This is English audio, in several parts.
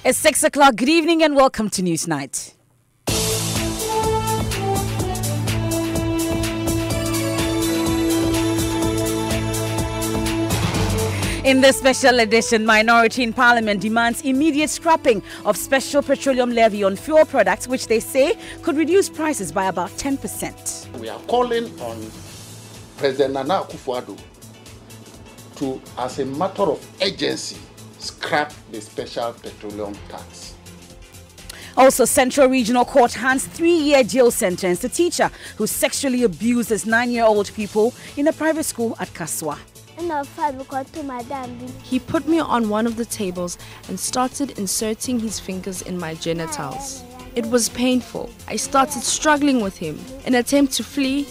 It's 6 o'clock. Good evening and welcome to Newsnight. In this special edition, Minority in Parliament demands immediate scrapping of special petroleum levy on fuel products, which they say could reduce prices by about 10%. We are calling on President Nana Akufo-Addo to, as a matter of urgency, scrap the special petroleum tax. Also, Central Regional Court hands 3-year jail sentence to teacher who sexually abused his 9-year-old pupil in a private school at Kaswa. He put me on one of the tables and started inserting his fingers in my genitals. It was painful. I started struggling with him. In an attempt to flee.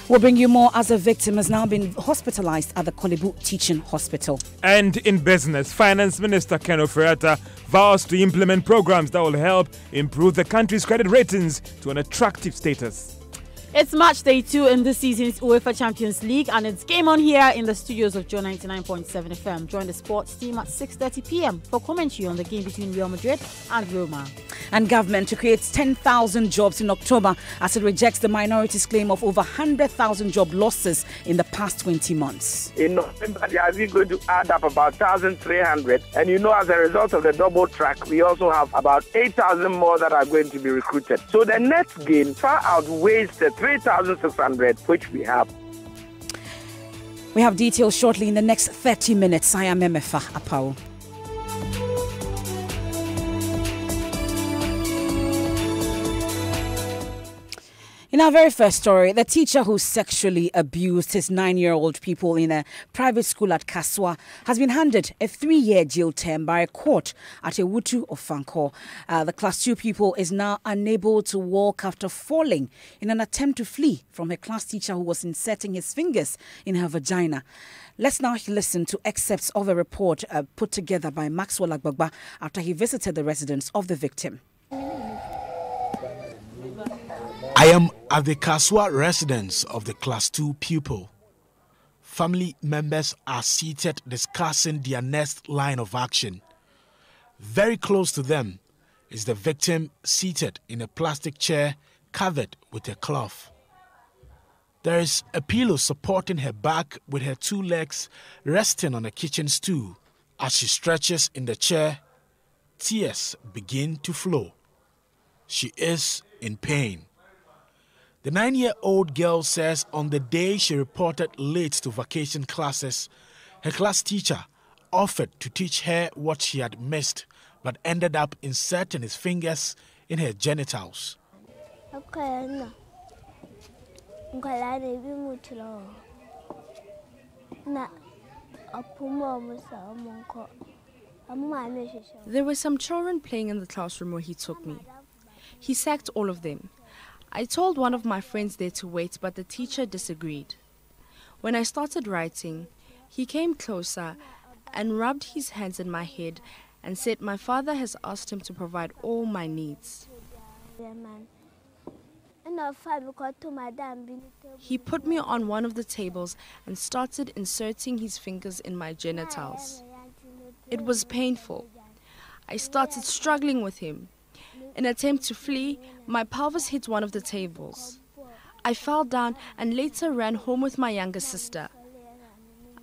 We'll bring you more as a victim has now been hospitalized at the Kolebu Teaching Hospital. And in business, Finance Minister Ken Ofori-Atta vows to implement programs that will help improve the country's credit ratings to an attractive status. It's match day 2 in this season's UEFA Champions League, and it's game on here in the studios of Joe 99.7 FM. Join the sports team at 6:30 p.m. for commentary on the game between Real Madrid and Roma. And government to create 10,000 jobs in October as it rejects the minorities' claim of over 100,000 job losses in the past 20 months. In November, they are going to add up about 1,300. And as a result of the double track, we also have about 8,000 more that are going to be recruited. So the net gain far outweighs the 3,600 which we have. We have details shortly in the next 30 minutes. I am Emefa Apau. In our very first story, the teacher who sexually abused his 9-year-old pupil in a private school at Kaswa has been handed a 3-year jail term by a court at Ewutu Ofanko. The Class 2 pupil is now unable to walk after falling in an attempt to flee from a class teacher who was inserting his fingers in her vagina. Let's now listen to excerpts of a report put together by Maxwell Agbagba after he visited the residence of the victim. I am at the Kaswa residence of the Class 2 pupil. Family members are seated discussing their next line of action. Very close to them is the victim seated in a plastic chair covered with a cloth. There is a pillow supporting her back with her 2 legs resting on a kitchen stool. As she stretches in the chair, tears begin to flow. She is in pain. The 9-year-old girl says on the day she reported late to vacation classes, her class teacher offered to teach her what she had missed, but ended up inserting his fingers in her genitals. There were some children playing in the classroom where he took me. He sacked all of them. I told one of my friends there to wait, but the teacher disagreed. When I started writing, he came closer and rubbed his hands in my head and said my father has asked him to provide all my needs. He put me on one of the tables and started inserting his fingers in my genitals. It was painful. I started struggling with him. In an attempt to flee, my pelvis hit one of the tables. I fell down and later ran home with my younger sister.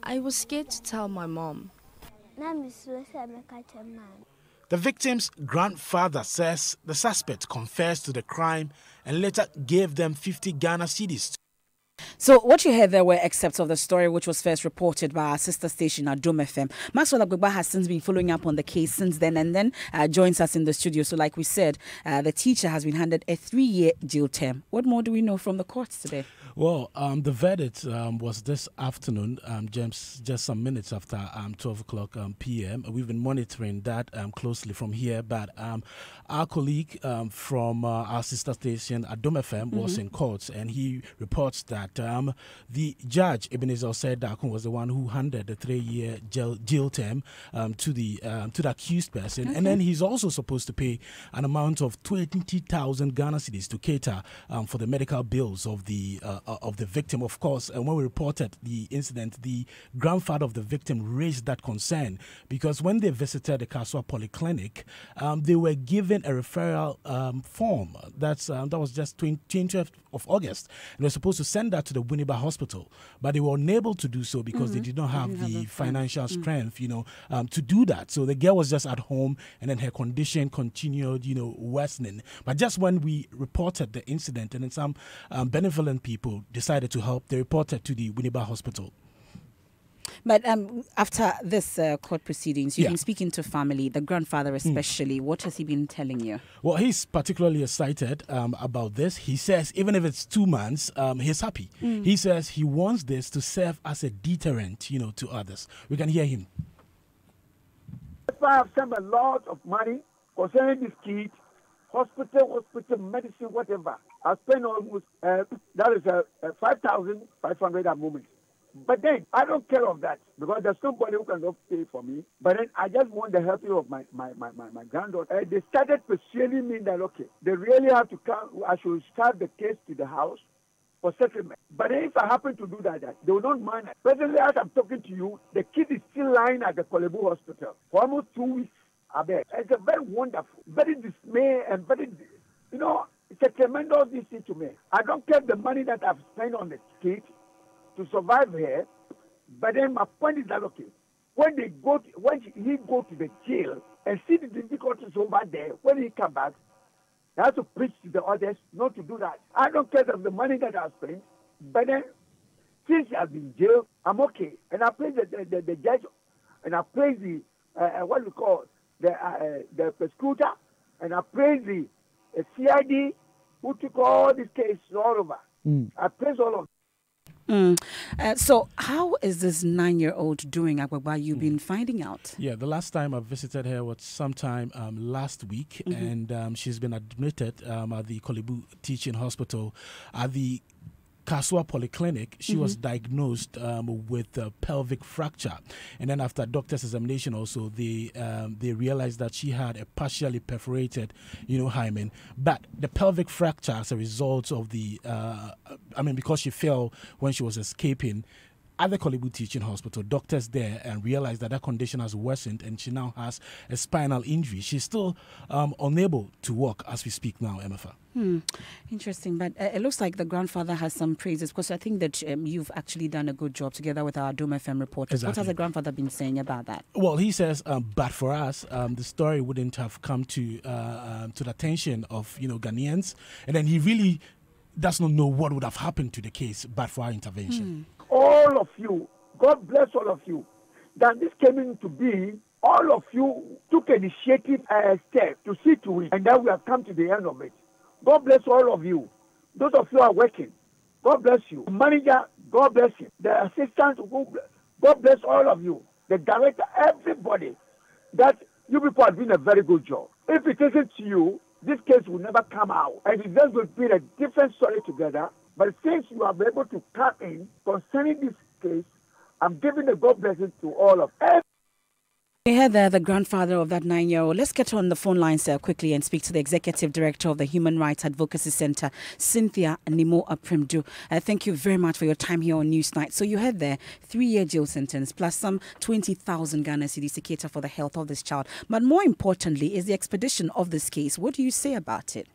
I was scared to tell my mom. The victim's grandfather says the suspect confessed to the crime and later gave them 50 Ghana cedis. So what you heard there were excerpts of the story which was first reported by our sister station at Dome FM. Maxwell Agbagba has since been following up on the case since then and then joins us in the studio. So like we said, the teacher has been handed a 3-year jail term. What more do we know from the courts today? Well, the verdict was this afternoon, just some minutes after 12 o'clock p.m. We've been monitoring that closely from here, but our colleague from our sister station at Dome FM was in court, and he reports that that the judge, Ebenezer Osei-Darko, was the one who handed the 3-year jail term to the accused person. Okay. And then he's also supposed to pay an amount of 20,000 Ghana cedis to cater for the medical bills of the victim. Of course, when we reported the incident, the grandfather of the victim raised that concern because when they visited the Kasoa Polyclinic, they were given a referral form. That was just 20th of August. And they were supposed to send that to the Winneba Hospital, but they were unable to do so because they did not have the financial strength, to do that. So the girl was just at home, and then her condition continued, worsening. But just when we reported the incident, and then some benevolent people decided to help, they reported to the Winneba Hospital. But after this court proceedings, you've been speaking to family, the grandfather especially. What has he been telling you? Well, he's particularly excited about this. He says even if it's 2 months, he's happy. He says he wants this to serve as a deterrent, to others. We can hear him. If I have spent a lot of money concerning this kid, hospital, medicine, whatever, I spend almost, that is 5,500 at the moment. But then, I don't care of that because there's nobody who can pay for me. But then, I just want the help of my granddaughter. They started persuading me that, okay, they really have to come. I should start the case to the house for settlement. But then if I happen to do that, they will not mind it. Presently, as I'm talking to you, the kid is still lying at the Kolebu Hospital for almost 2 weeks. I bet. It's a very wonderful, very dismay and very, it's a tremendous thing to me. I don't care the money that I've spent on the kid to survive here, but then my point is that, okay, when he go to the jail and see the difficulties over there, when he come back, he has to preach to the others not to do that. I don't care of the money that I spent, but then since he has been jailed, I'm okay. And I praise the judge, and I praise the what we call the prosecutor, and I praise the CID who took all these cases all over. I praise all of them. So how is this 9-year-old doing, Agbagba? You've been finding out? Yeah, the last time I visited her was sometime last week, and she's been admitted at the Kolebu Teaching Hospital. At the Kasoa Polyclinic, she was diagnosed with a pelvic fracture, and then after doctor's examination, also they realized that she had a partially perforated, hymen. But the pelvic fracture, as a result of the, because she fell when she was escaping. At the Kolebu Teaching Hospital, doctors there and realized that condition has worsened and she now has a spinal injury. She's still unable to walk as we speak now, MFA. Interesting, but it looks like the grandfather has some praises because I think that you've actually done a good job together with our Dome FM reporters. Exactly. What has the grandfather been saying about that? Well, he says, but for us, the story wouldn't have come to the attention of Ghanaians, and then he really does not know what would have happened to the case but for our intervention. All of you, God bless all of you, that this came into being. All of you took initiative step to see to it, and then we have come to the end of it. God bless all of you. Those of you are working, God bless you. The manager, God bless you. The assistant, God bless all of you. The director, everybody. That you people are doing a very good job. If it isn't you, this case will never come out. And it's just going to be a different story together. But since you are able to come in concerning this case, I'm giving the God blessing to all of us. We heard the grandfather of that 9-year-old. Let's get on the phone lines quickly and speak to the Executive Director of the Human Rights Advocacy Center, Cynthia Nimo Apremdu. Thank you very much for your time here on Newsnight. So you heard there, 3-year jail sentence plus some 20,000 Ghana cedis to cater for the health of this child. But more importantly is the expedition of this case. What do you say about it?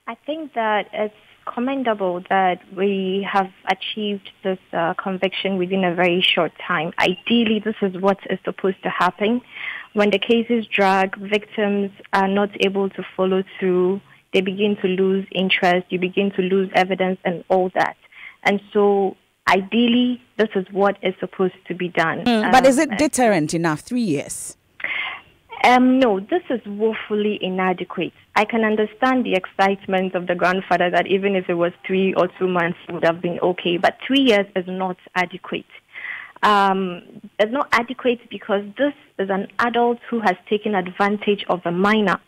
I think that it's commendable that we have achieved this conviction within a very short time. Ideally, this is what is supposed to happen. When the cases drag, victims are not able to follow through. They begin to lose interest. You begin to lose evidence and all that. And so, ideally, this is what is supposed to be done. But is it deterrent enough, 3 years? No, this is woefully inadequate. I can understand the excitement of the grandfather that even if it was 3 or 2 months, it would have been okay. But 3 years is not adequate. It's not adequate because this is an adult who has taken advantage of a minor.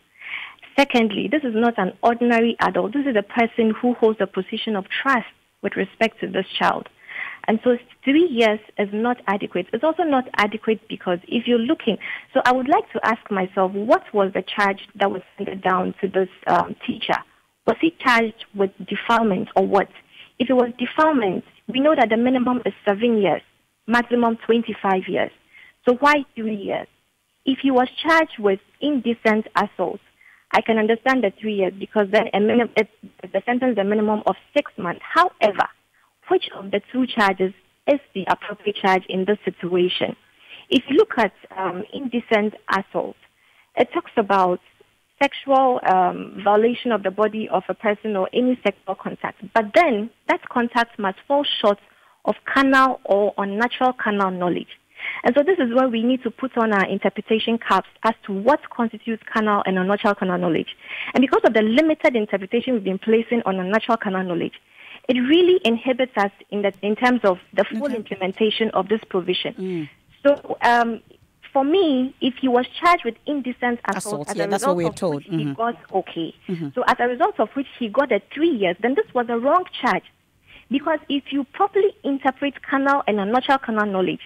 Secondly, this is not an ordinary adult. This is a person who holds a position of trust with respect to this child. And so 3 years is not adequate. It's also not adequate because if you're looking, so I would like to ask myself, what was the charge that was handed down to this teacher? Was he charged with defilement or what? If it was defilement, we know that the minimum is 7 years, maximum 25 years. So why 3 years? If he was charged with indecent assault, I can understand the 3 years because then the sentence is a minimum of 6 months. However, which of the two charges is the appropriate charge in this situation? If you look at indecent assault, it talks about sexual violation of the body of a person or any sexual contact. But then that contact must fall short of carnal or unnatural carnal knowledge. And so this is where we need to put on our interpretation caps as to what constitutes carnal and unnatural carnal knowledge. And because of the limited interpretation we've been placing on unnatural carnal knowledge, it really inhibits us in terms of the full implementation of this provision. So for me, if he was charged with indecent assault as a result of which he got okay. So as a result of which he got a 3 years, then this was a wrong charge. Because if you properly interpret carnal and unnatural carnal knowledge,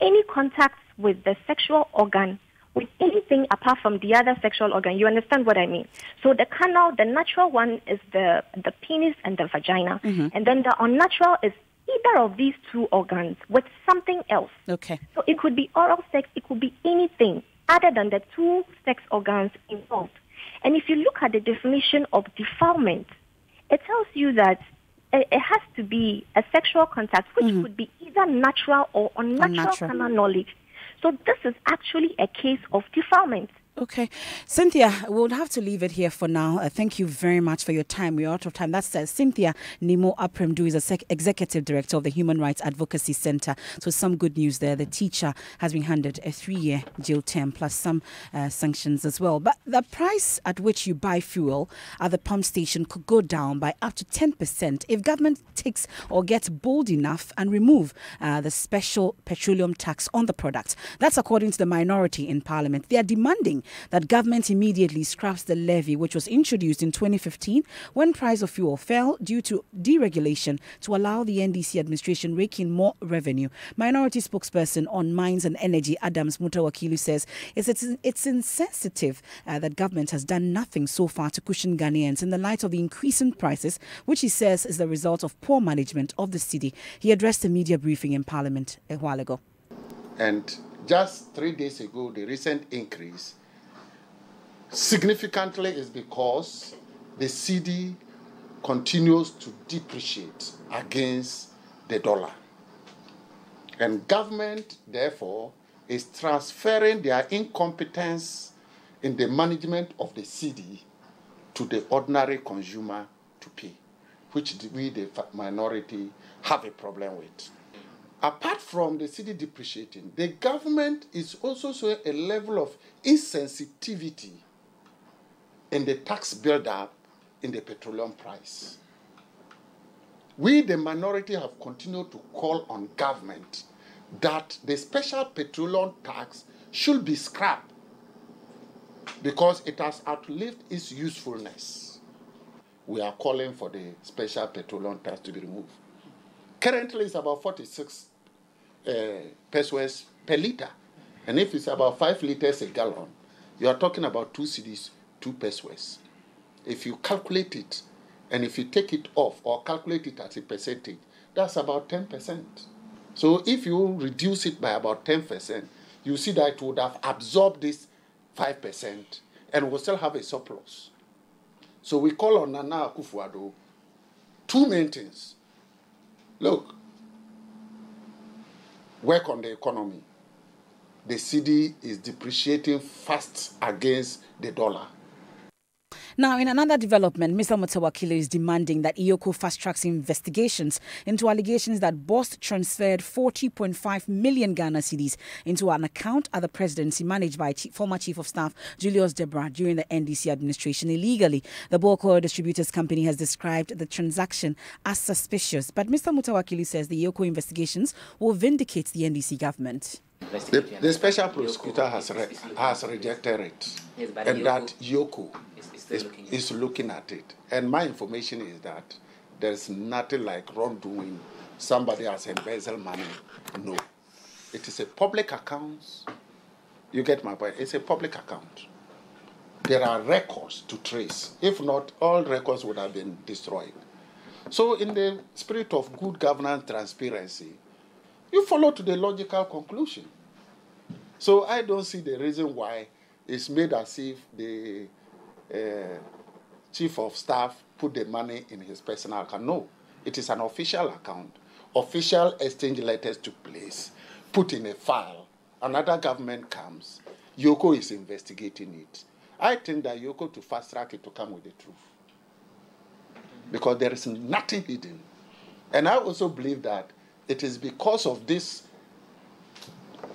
any contact with the sexual organ, with anything apart from the other sexual organ, you understand what I mean? So the carnal, the natural one is the penis and the vagina. And then the unnatural is either of these two organs with something else. Okay. So it could be oral sex, it could be anything other than the two sex organs involved. And if you look at the definition of defilement, it tells you that it has to be a sexual contact, which could be either natural or unnatural carnal knowledge. So this is actually a case of defilement. Okay. Cynthia, we'll have to leave it here for now. Thank you very much for your time. We're out of time. That's Cynthia Nimo Apremdu is the Executive Director of the Human Rights Advocacy Center. So some good news there. The teacher has been handed a 3-year jail term plus some sanctions as well. But the price at which you buy fuel at the pump station could go down by up to 10% if government takes or gets bold enough and remove the special petroleum tax on the product. That's according to the minority in Parliament. They are demanding that government immediately scraps the levy, which was introduced in 2015 when price of fuel fell due to deregulation to allow the NDC administration rake in more revenue. Minority spokesperson on Mines and Energy, Adams Mutawakilu, says it's insensitive that government has done nothing so far to cushion Ghanaians in the light of the increasing prices, which he says is the result of poor management of the city. He addressed a media briefing in Parliament a while ago. And just 3 days ago, the recent increase significantly is because the cedi continues to depreciate against the dollar. And government, therefore, is transferring their incompetence in the management of the cedi to the ordinary consumer to pay, which we, the minority, have a problem with. Apart from the cedi depreciating, the government is also showing a level of insensitivity in the tax build-up in the petroleum price. We, the minority, have continued to call on government that the special petroleum tax should be scrapped because it has outlived its usefulness. We are calling for the special petroleum tax to be removed. Currently, it's about 46 pesos per liter. And if it's about 5 liters a gallon, you are talking about 2 cedis, 2 pesos. If you calculate it, and if you take it off or calculate it as a percentage, that's about 10%. So if you reduce it by about 10%, you see that it would have absorbed this 5% and will still have a surplus. So we call on Nana Akufo-Addo 2 main things. Look, work on the economy. The cedi is depreciating fast against the dollar. Now, in another development, Mr. Mutawakilu is demanding that EOCO fast-tracks investigations into allegations that Boss transferred 40.5 million Ghana cedis into an account at the presidency managed by former Chief of Staff Julius Debra during the NDC administration illegally. The Bulk Oil Distributors Company has described the transaction as suspicious, but Mr. Mutawakilu says the EOCO investigations will vindicate the NDC government. The special prosecutor has rejected it, and that EOCO is looking at it. And my information is that there's nothing like wrongdoing. Somebody has embezzled money. No. It is a public account. You get my point? It's a public account. There are records to trace. If not, all records would have been destroyed. So in the spirit of good governance, transparency, you follow to the logical conclusion. So I don't see the reason why it's made as if the chief of staff put the money in his personal account. No, it is an official account. Official exchange letters took place, put in a file. Another government comes. Yoko is investigating it. I think that Yoko to fast track it to come with the truth. Because there is nothing hidden. And I also believe that it is because of these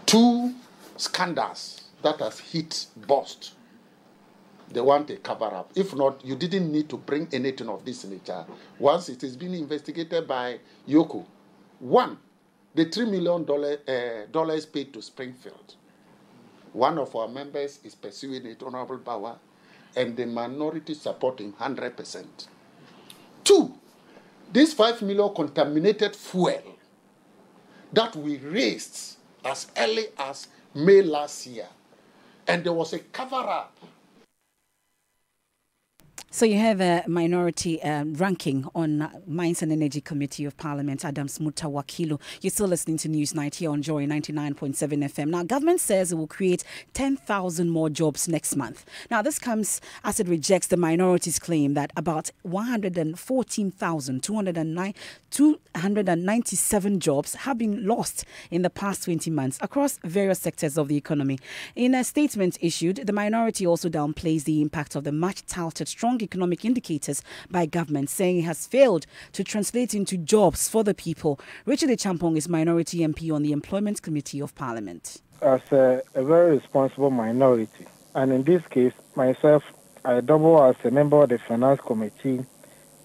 two scandals that has hit Bust. They want a cover-up. If not, you didn't need to bring anything of this nature. Once it is being investigated by Yoko. One, the $3 million dollars paid to Springfield. One of our members is pursuing it, Honorable Bawa, and the minority supporting 100%. Two, this 5 million contaminated fuel that we raised as early as May last year, and there was a cover-up. So you have a minority ranking on Mines and Energy Committee of Parliament, Adams Mutawakilu. You're still listening to Newsnight here on Joy 99.7 FM. Now, government says it will create 10,000 more jobs next month. Now, this comes as it rejects the minority's claim that about 114,297 jobs have been lost in the past 20 months across various sectors of the economy. In a statement issued, the minority also downplays the impact of the much-touted strong economic indicators by government, saying it has failed to translate into jobs for the people. Richard Echampong is minority MP on the Employment Committee of Parliament. As a very responsible minority, and in this case, myself, I double as a member of the Finance Committee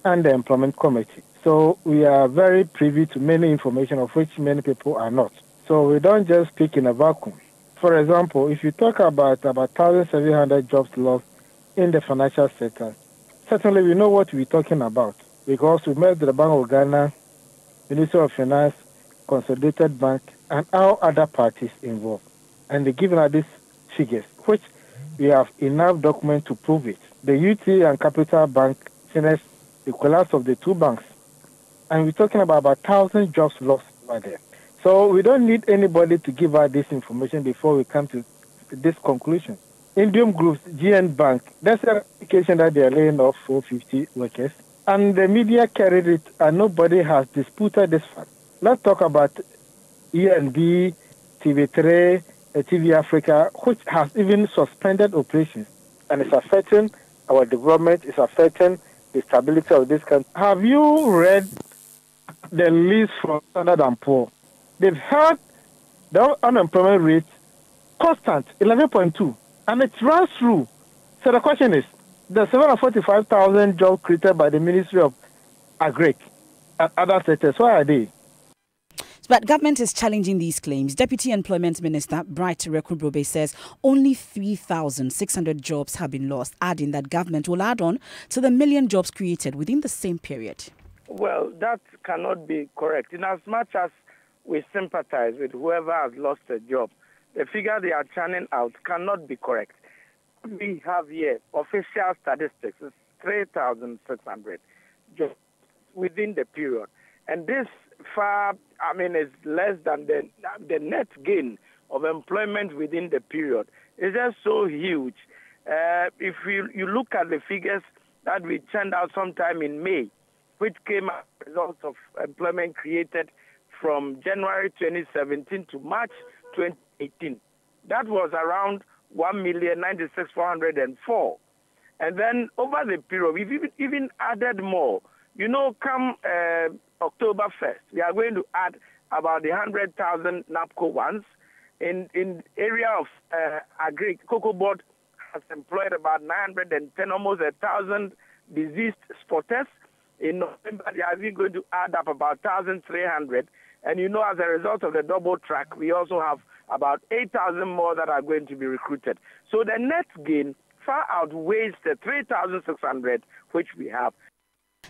and the Employment Committee. So we are very privy to many information of which many people are not. So we don't just speak in a vacuum. For example, if you talk about 1,700 jobs lost in the financial sector, certainly we know what we're talking about because we met the Bank of Ghana, Ministry of Finance, Consolidated Bank, and all other parties involved. And they're giving us these figures, which we have enough documents to prove it. The UT and Capital Bank finished the collapse of the two banks. And we're talking about 1,000 jobs lost by there. So we don't need anybody to give us this information before we come to this conclusion. Indium Group's GN Bank, that's an application that they are laying off 450 workers. And the media carried it, and nobody has disputed this fact. Let's talk about ENB, TV3, TV Africa, which has even suspended operations. And it's affecting our development, it's affecting the stability of this country. Have you read the list from Standard & Poor's? They've held the unemployment rate constant, 11.2. And it runs through. So the question is, the 745,000 jobs created by the Ministry of Agric and other sectors, where are they? But government is challenging these claims. Deputy Employment Minister Bright Rekubrobe says only 3,600 jobs have been lost, adding that government will add on to the 1 million jobs created within the same period. Well, that cannot be correct. In as much as we sympathize with whoever has lost a job, the figure they are churning out cannot be correct. We have here official statistics. It's 3,600 jobs within the period. And this is less than the net gain of employment within the period. It's just so huge. If you look at the figures that we churned out sometime in May, which came as a result of employment created from January 2017 to March 2018. That was around 1,096,404. And then over the period, we've even added more. You know, come October 1st, we are going to add about 100,000 NAPCO ones. In area of Agric, Cocoa Board has employed about 910, almost 1,000 diseased spotters. In November, they are even going to add up about 1,300. And you know, as a result of the double track, we also have about 8,000 more that are going to be recruited. So the net gain far outweighs the 3,600 which we have.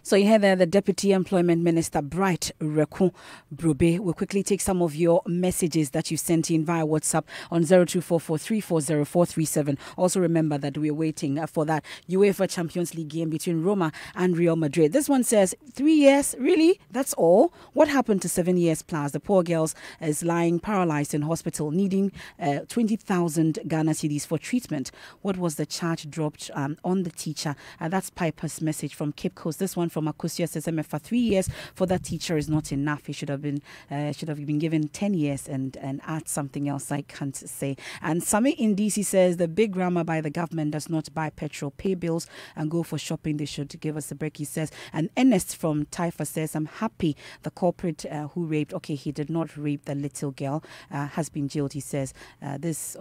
So you hear there the Deputy Employment Minister, Bright Reku Brobe. We'll quickly take some of your messages that you sent in via WhatsApp on 0244340437. Also remember that we're waiting for that UEFA Champions League game between Roma and Real Madrid. This one says, 3 years? Really? That's all? What happened to 7 years plus? The poor girls is lying paralyzed in hospital, needing 20,000 Ghana cedis for treatment. What was the charge dropped on the teacher? That's Piper's message from Cape Coast. This one from Akusia says, for 3 years for that teacher is not enough. He should have been given 10 years and add something else I can't say. And Sami in DC says the big grammar by the government does not buy petrol, pay bills and go for shopping. They should give us a break, he says. And Ernest from Taifa says, I'm happy the culprit who raped, he did not rape the little girl, has been jailed. He says this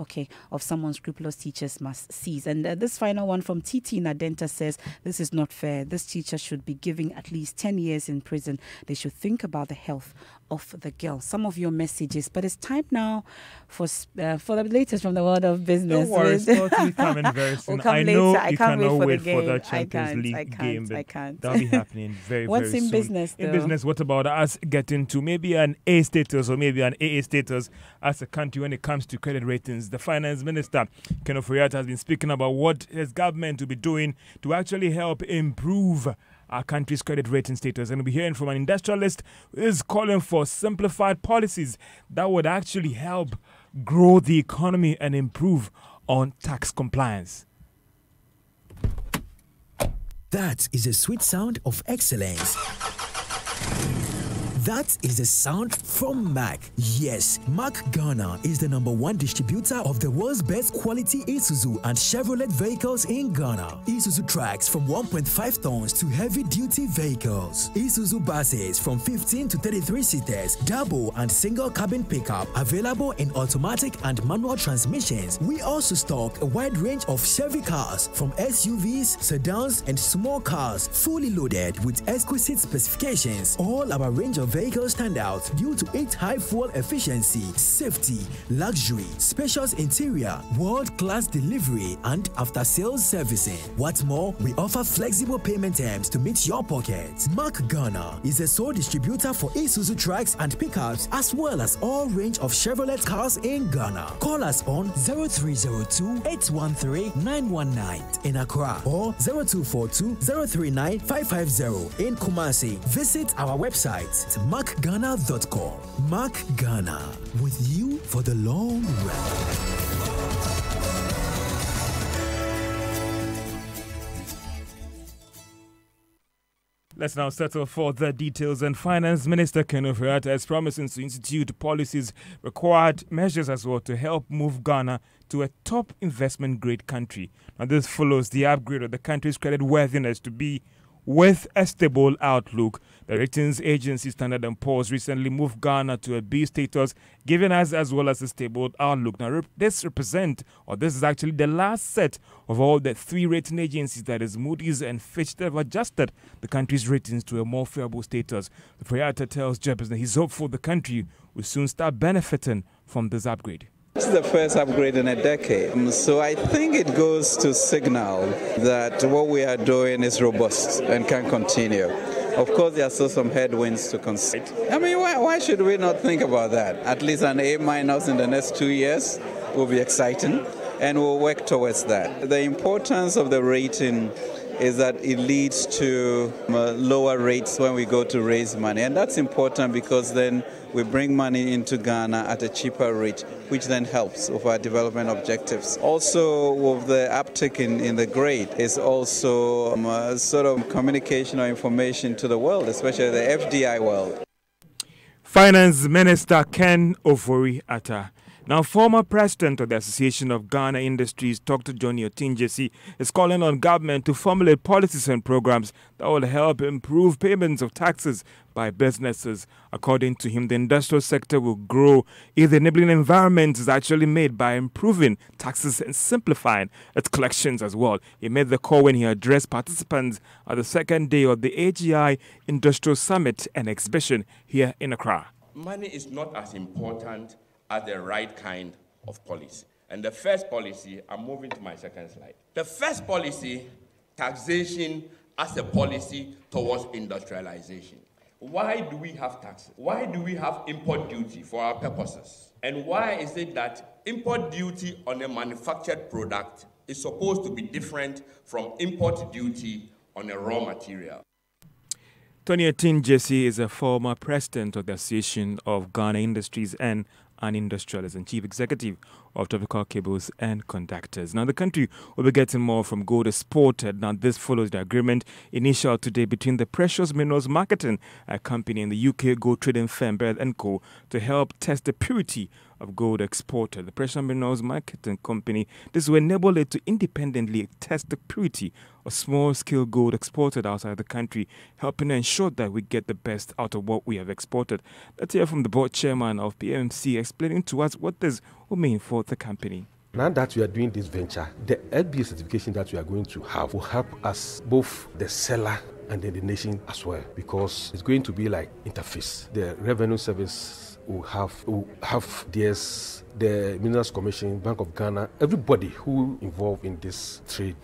of someone scrupulous teachers must cease. And this final one from TT Nadenta says, this is not fair. This teacher should be giving at least 10 years in prison. They should think about the health of the girl. Some of your messages, but it's time now for the latest from the world of business. Don't worry, sport will come in very soon. We'll come I later. know I you can't cannot wait wait for the for game. the Champions League game, but I can't. that'll be happening very, What's very soon. in business, though? In business, what about us getting to maybe an A status or maybe an AA status as a country when it comes to credit ratings? The Finance Minister, Ken Ofori-Atta, has been speaking about what his government will be doing to actually help improve our country's credit rating status. And we'll be hearing from an industrialist who is calling for simplified policies that would actually help grow the economy and improve on tax compliance. That is the sweet sound of excellence. That is the sound from Mack. Yes, Mack Ghana is the #1 distributor of the world's best quality Isuzu and Chevrolet vehicles in Ghana. Isuzu trucks from 1.5 tons to heavy-duty vehicles. Isuzu buses from 15 to 33 seaters, double and single cabin pickup, available in automatic and manual transmissions. We also stock a wide range of Chevy cars from SUVs, sedans, and small cars, fully loaded with exquisite specifications. All our range of vehicles stand out due to its high fuel efficiency, safety, luxury, spacious interior, world-class delivery, and after-sales servicing. What's more, we offer flexible payment terms to meet your pockets. Mack Ghana is a sole distributor for Isuzu trucks and pickups, as well as all range of Chevrolet cars in Ghana. Call us on 0302-813-919 in Accra or 0242-039-550 in Kumasi. Visit our website mackghana.com. Mack Ghana, with you for the long run. Let's now settle for the details. And Finance Minister Ken Ofori-Atta is promising to institute policies, required measures as well to help move Ghana to a top investment grade country. Now, this follows the upgrade of the country's credit worthiness to be with a stable outlook. The ratings agency Standard & Poor's recently moved Ghana to a B status, giving us as well as a stable outlook. Now, this is actually the last set of all the 3 rating agencies, that is Moody's and Fitch, that have adjusted the country's ratings to a more favorable status. The Ofori-Atta tells Jefferson he's hopeful the country will soon start benefiting from this upgrade. This is the first upgrade in a decade, so I think it goes to signal that what we are doing is robust and can continue. Of course, there are still some headwinds to consider. I mean, why should we not think about that? At least an A- in the next 2 years will be exciting, and we'll work towards that. The importance of the rating is that it leads to lower rates when we go to raise money. And that's important because then we bring money into Ghana at a cheaper rate, which then helps with our development objectives. Also, with the uptick in the grade is also sort of communication or information to the world, especially the FDI world. Finance Minister Ken Ofori-Atta. Now, former president of the Association of Ghana Industries, Dr. Johnny Otinjesi, is calling on government to formulate policies and programs that will help improve payments of taxes by businesses. According to him, the industrial sector will grow if the enabling environment is actually made by improving taxes and simplifying its collections as well. He made the call when he addressed participants at the second day of the AGI Industrial Summit and Exhibition here in Accra. Money is not as important as the right kind of policy. And the first policy, I'm moving to my second slide. The first policy, taxation as a policy towards industrialization. Why do we have taxes? Why do we have import duty for our purposes? And why is it that import duty on a manufactured product is supposed to be different from import duty on a raw material? 2018 Jesse is a former president of the Association of Ghana Industries and Industrialists and chief executive of Tropical Cables and Conductors. Now, the country will be getting more from gold exported. Now, this follows the agreement initialed today between the Precious Minerals Marketing Company and the UK gold trading firm Barrett & Co. to help test the purity of gold exported. The Precious Minerals Marketing Company, this will enable it to independently test the purity of small-scale gold exported outside the country, helping to ensure that we get the best out of what we have exported. Let's hear from the board chairman of PMC explaining to us what this will mean for the company. Now that we are doing this venture, the LBA certification that we are going to have will help us, both the seller and then the nation as well, because it's going to be like interface. The Revenue Service will have theirs, the Minerals Commission, Bank of Ghana, everybody who involved in this trade,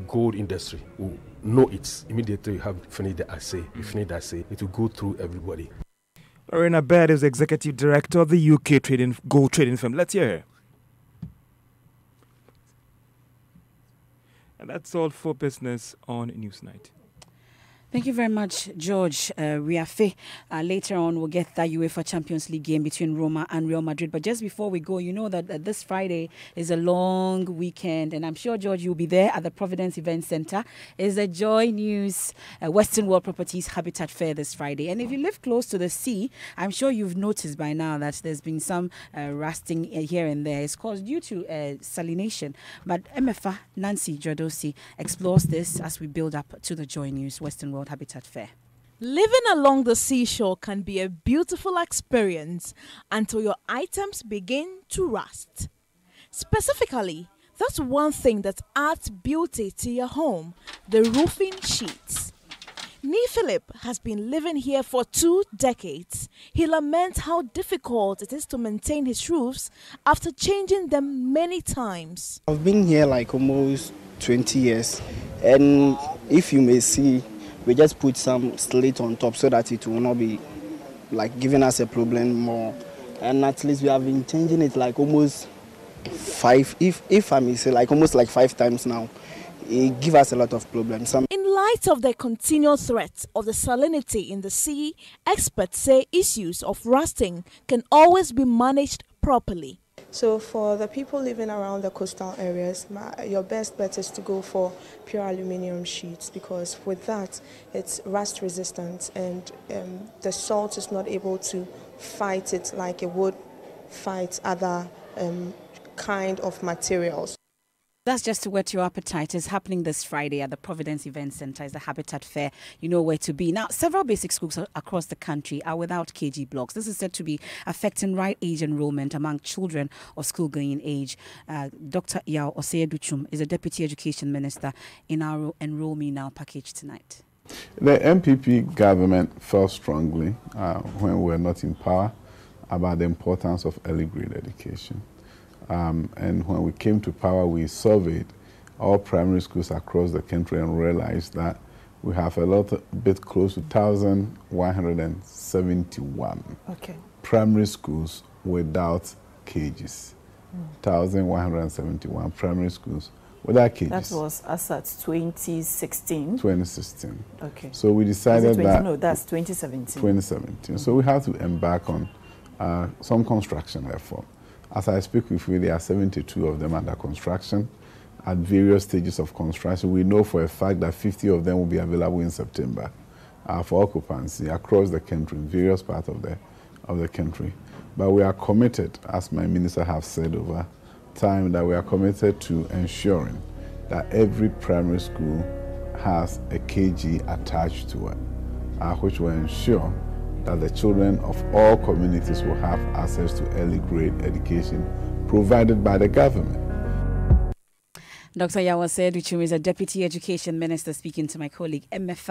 gold industry, will know it immediately. You have finished the assay. You finish the assay, it will go through everybody. Lorena Baird is the executive director of the UK gold trading firm. Let's hear her. And that's all for business on Newsnight. Thank you very much, George. Later on, we'll get that UEFA Champions League game between Roma and Real Madrid. But just before we go, you know that this Friday is a long weekend, and I'm sure, George, you'll be there at the Providence Event Center. It's the Joy News Western World Properties Habitat Fair this Friday. And if you live close to the sea, I'm sure you've noticed by now that there's been some rusting here and there. It's caused due to salination. But MFA Nancy Jodosi explores this as we build up to the Joy News Western World Habitat Fair. Living along the seashore can be a beautiful experience until your items begin to rust. Specifically, that's one thing that adds beauty to your home, the roofing sheets. Nee Philip has been living here for 2 decades. He laments how difficult it is to maintain his roofs after changing them many times. I've been here like almost 20 years, and if you may see, we just put some slate on top so that it will not be like giving us a problem more. And at least we have been changing it like almost 5, if I may say, like almost like 5 times now. It gives us a lot of problems. In light of the continual threat of the salinity in the sea, experts say issues of rusting can always be managed properly. So for the people living around the coastal areas, your best bet is to go for pure aluminium sheets, because with that it's rust resistant and the salt is not able to fight it like it would fight other kind of materials. That's just to whet your appetite. It's happening this Friday at the Providence Event Center. It's the Habitat Fair. You know where to be. Now, several basic schools across the country are without KG blocks. This is said to be affecting right age enrollment among children of school-going age. Dr. Yao Osei-Duchum is a Deputy Education Minister in our Enroll Me Now package tonight. The MPP government felt strongly when we were not in power about the importance of early grade education. And when we came to power, we surveyed all primary schools across the country and realized that we have a bit close to 1,171 primary schools without cages. 1,171 primary schools without cages. That was as at 2016? 2016. Okay. So we decided that... No, that's 2017. 2017. So we have to embark on some construction effort. As I speak with you, there are 72 of them under construction at various stages of construction. We know for a fact that 50 of them will be available in September for occupancy across the country, in various parts of the country. But we are committed, as my minister has said over time, that we are committed to ensuring that every primary school has a KG attached to it, which will ensure that the children of all communities will have access to early grade education provided by the government. Dr. Yao Osei-Duchum is a Deputy Education Minister speaking to my colleague MFA